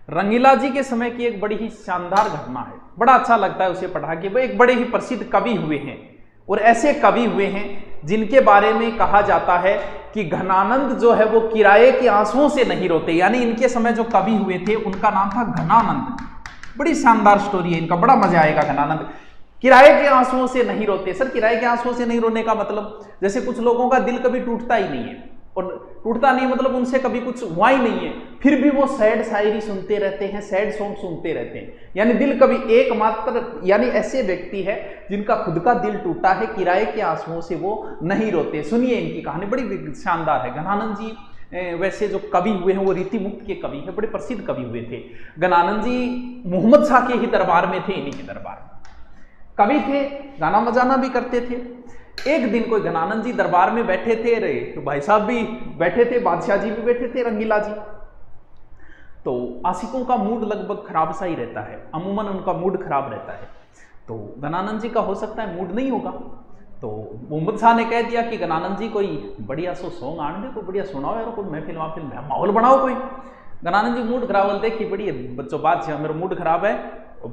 रंगीला जी के समय की एक बड़ी ही शानदार घटना है, बड़ा अच्छा लगता है उसे पढ़ा के। वो एक बड़े ही प्रसिद्ध कवि हुए हैं और ऐसे कवि हुए हैं जिनके बारे में कहा जाता है कि घनानंद जो है वो किराए के आंसुओं से नहीं रोते। यानी इनके समय जो कवि हुए थे उनका नाम था घनानंद। बड़ी शानदार स्टोरी है इनका, बड़ा मजा आएगा। घनानंद किराए के आंसुओं से नहीं रोते। सर किराए के आंसुओं से नहीं रोने का मतलब, जैसे कुछ लोगों का दिल कभी टूटता ही नहीं है, और टूटता नहीं मतलब उनसे कभी कुछ हुआ ही नहीं है, फिर भी वो सैड शायरी सुनते रहते हैं, सैड सॉन्ग सुनते रहते हैं। यानी दिल कभी एकमात्र, यानी ऐसे व्यक्ति है जिनका खुद का दिल टूटा है, किराए के आंसुओं से वो नहीं रोते। सुनिए इनकी कहानी, बड़ी शानदार है। घनानंद जी वैसे जो कवि हुए हैं वो रीति मुक्त के कवि हैं, बड़े प्रसिद्ध कवि हुए थे। घनानंद जी मोहम्मद शाह के ही दरबार में थे, इन्हीं के दरबार में कवि थे, गाना बजाना भी करते थे। एक दिन कोई घनानंद जी दरबार में बैठे थे, रे तो भाई साहब भी बैठे थे, बादशाह जी भी बैठे थे, रंगीला जी। तो आशिकों का मूड लगभग खराब सा ही रहता है, अमूमन उनका मूड खराब रहता है। तो घनानंद जी का हो सकता है मूड नहीं होगा। तो मोहम्मद शाह ने कह दिया कि घनानंद जी कोई बढ़िया सो सॉन्ग आन दे, कोई बढ़िया सुनाओ यार, कोई महफिल वाफिल माहौल बनाओ कोई। घनानंद जी मूड खराब, देखी बड़ी बच्चों बात से मेरा मूड खराब है,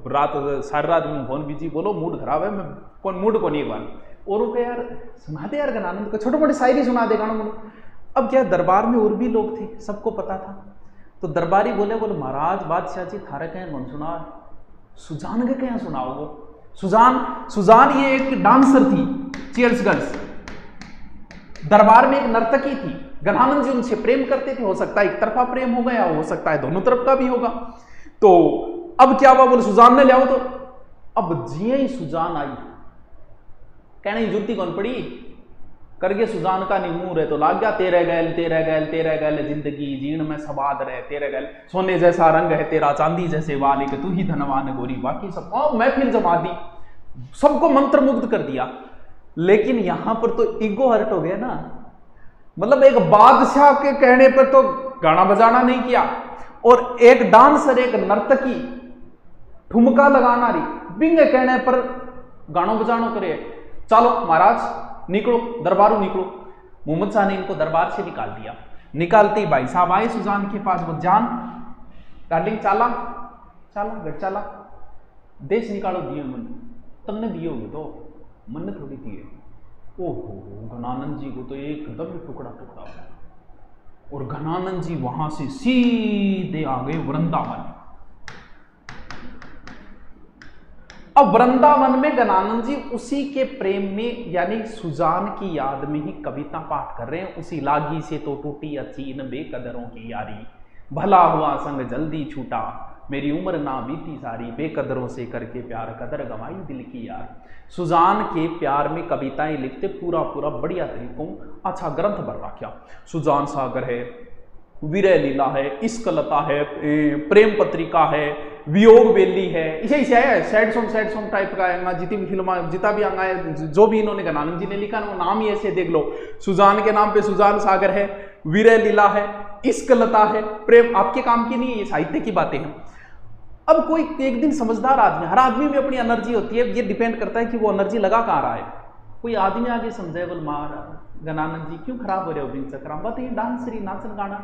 रात सारी रात में फोन बिजी, बोलो मूड खराब है, मैं कौन मूड को नहीं एक बार और वो यार सुना दे यार घनानंद को, छोटे मोटे शायरी सुना दे गाना। अब क्या दरबार में और भी लोग थे, सबको पता था। तो दरबारी बोले महाराज बादशाह जी थारे कहें कौन सुना, सुजान के कहें सुनाओ। वो सुजान ये एक डांसर थी, चीयर्स गर्ल्स, दरबार में एक नर्तकी थी। घनानंद जी उनसे प्रेम करते थे, हो सकता है एक तरफा प्रेम हो गया, हो सकता है दोनों तरफ का भी होगा। तो अब क्या हुआ, बोले सुजान ने ले आओ। तो अब जिये ही सुजान आई, कहने की जुर्ती कौन पड़ी, करके सुजान का निमूर है तो लाग गया, तेरे गैल तेरे गैल तेरे गैल जिंदगी जीण में सबाद रहे, तेरे गैल सोने जैसा रंग है तेरा चांदी जैसे वाले के तू ही धनवान गोरी। बाकी सब महफिल जमा दी, सबको मंत्र मुग्ध कर दिया। लेकिन यहां पर तो ईगो हर्ट हो गया ना, मतलब एक बादशाह के कहने पर तो गाना बजाना नहीं किया, और एक डांसर एक नर्तकी ठुमका लगाना रही, बिंग कहने पर गानों बजानो करे। चलो महाराज निकलो, दरबारों निकलो। मोहम्मद शाह ने इनको दरबार से निकाल दिया। निकालते ही भाई साहब आए सुजान के पास, वो जान डार्लिंग चाला चाला घर चाला, देश निकालो दिए मन, तुमने दिए होगे तो मन ने थोड़ी दिए। ओहो घनानंद जी को तो एकदम टुकड़ा टुकड़ा हो, और घनानंद जी वहां से सीधे आ गए वृंदावन। अब वृंदावन में घनानंद जी उसी के प्रेम में, यानी सुजान की याद में ही कविता पाठ कर रहे हैं। उसी लागी से तो टूटी अचीन बेकदरों की यारी, भला हुआ संग जल्दी छूटा, मेरी उम्र ना बीती सारी, बेकदरों से करके प्यार कदर गवाई दिल की यार। सुजान के प्यार में कविताएं लिखते पूरा पूरा बढ़िया तरीकों, अच्छा ग्रंथ बन रखा। सुजान सागर है, विरह लीला है, इश्क लता है, प्रेम पत्रिका है, वियोग बेली है, इसे है सैड सॉन्ग टाइप का है। जितनी भी फिल्म जितना भी अंगा है, जो भी इन्होंने घनानंद जी ने लिखा ना, वो नाम ही ऐसे देख लो। सुजान के नाम पे सुजान सागर है, विरह लीला है, इश्क लता है, प्रेम आपके काम की नहीं है, ये साहित्य की बातें हैं। अब कोई एक दिन समझदार आदमी, हर आदमी में अपनी एनर्जी होती है, ये डिपेंड करता है कि वो एनर्जी लगा कहाँ रहा है। कोई आदमी आगे समझाए, बोल मार घनानंद जी क्यों खराब हो रहे हो बिन चक्राम, बात ये डांसरी नाचन गाना,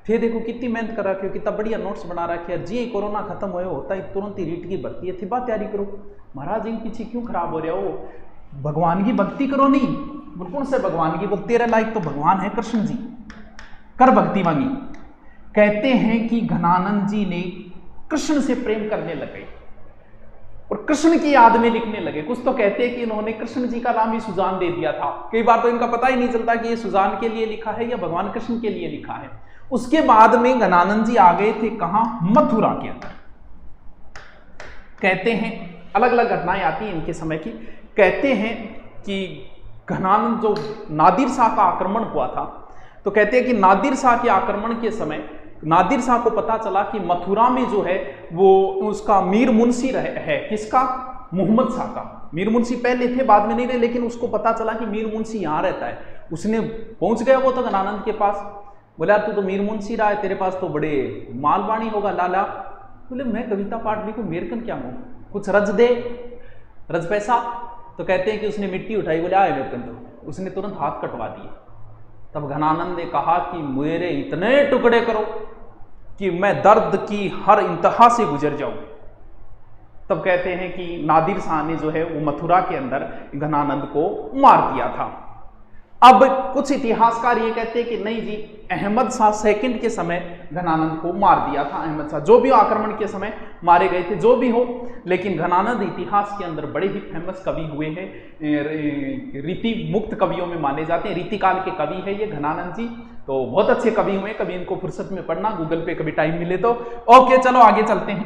फिर देखो कितनी मेहनत कर रखे हो, कितना बढ़िया नोट्स बना रखे हैं, जी कोरोना खत्म हो होता है तुरंत ही रीट की भर्ती है, थी बात तैयारी करो। महाराज इन पीछे क्यों खराब हो रहे हो, भगवान की भक्ति करो। नहीं बिल्कुल से भगवान की भक्ति, तेरे लायक तो भगवान है कृष्ण जी, कर भक्ति मांगी। कहते हैं कि घनानंद जी ने कृष्ण से प्रेम करने लगे और कृष्ण की याद में लिखने लगे। कुछ तो कहते हैं कि इन्होंने कृष्ण जी का नाम ही सुजान दे दिया था। कई बार तो इनका पता ही नहीं चलता कि ये सुजान के लिए लिखा है या भगवान कृष्ण के लिए लिखा है। उसके बाद में घनानंद जी आ गए थे कहां, मथुरा के अंदर। कहते हैं अलग अलग घटनाएं आती हैं इनके समय की। कहते हैं कि घनानंद जो नादिर शाह का आक्रमण हुआ था, तो कहते हैं कि नादिर शाह के आक्रमण के समय नादिर शाह को पता चला कि मथुरा में जो है वो उसका मीर मुंशी है, किसका, मोहम्मद शाह का। मीर मुंशी पहले थे, बाद में नहीं रहे, लेकिन उसको पता चला कि मीर मुंशी यहाँ रहता है। उसने पहुंच गया वो तो घनानंद के पास, बोले यार तू तो मीर मुंशी रहा है, तेरे पास तो बड़े मालवाणी होगा लाला। बोले मैं कविता पाठ लिखूं, मेरे कन क्या हूं, कुछ रज दे, रज पैसा। तो कहते हैं कि उसने मिट्टी उठाई, बोले आए मेरे कन, तो उसने तुरंत हाथ कटवा दिए। तब घनानंद ने कहा कि मेरे इतने टुकड़े करो कि मैं दर्द की हर इंतहा से गुजर जाऊं। तब कहते हैं कि नादिर शाह ने जो है वो मथुरा के अंदर घनानंद को मार दिया था। अब कुछ इतिहासकार ये कहते हैं कि नहीं जी, अहमद शाह सेकंड के समय घनानंद को मार दिया था। अहमद शाह जो भी आक्रमण के समय मारे गए थे, जो भी हो, लेकिन घनानंद इतिहास के अंदर बड़े ही फेमस कवि हुए हैं, रीति मुक्त कवियों में माने जाते हैं, रीतिकाल के कवि है ये घनानंद जी। तो बहुत अच्छे कवि हुए, कभी इनको फुर्सत में पढ़ना, गूगल पे कभी टाइम मिले तो। ओके, चलो आगे चलते हैं।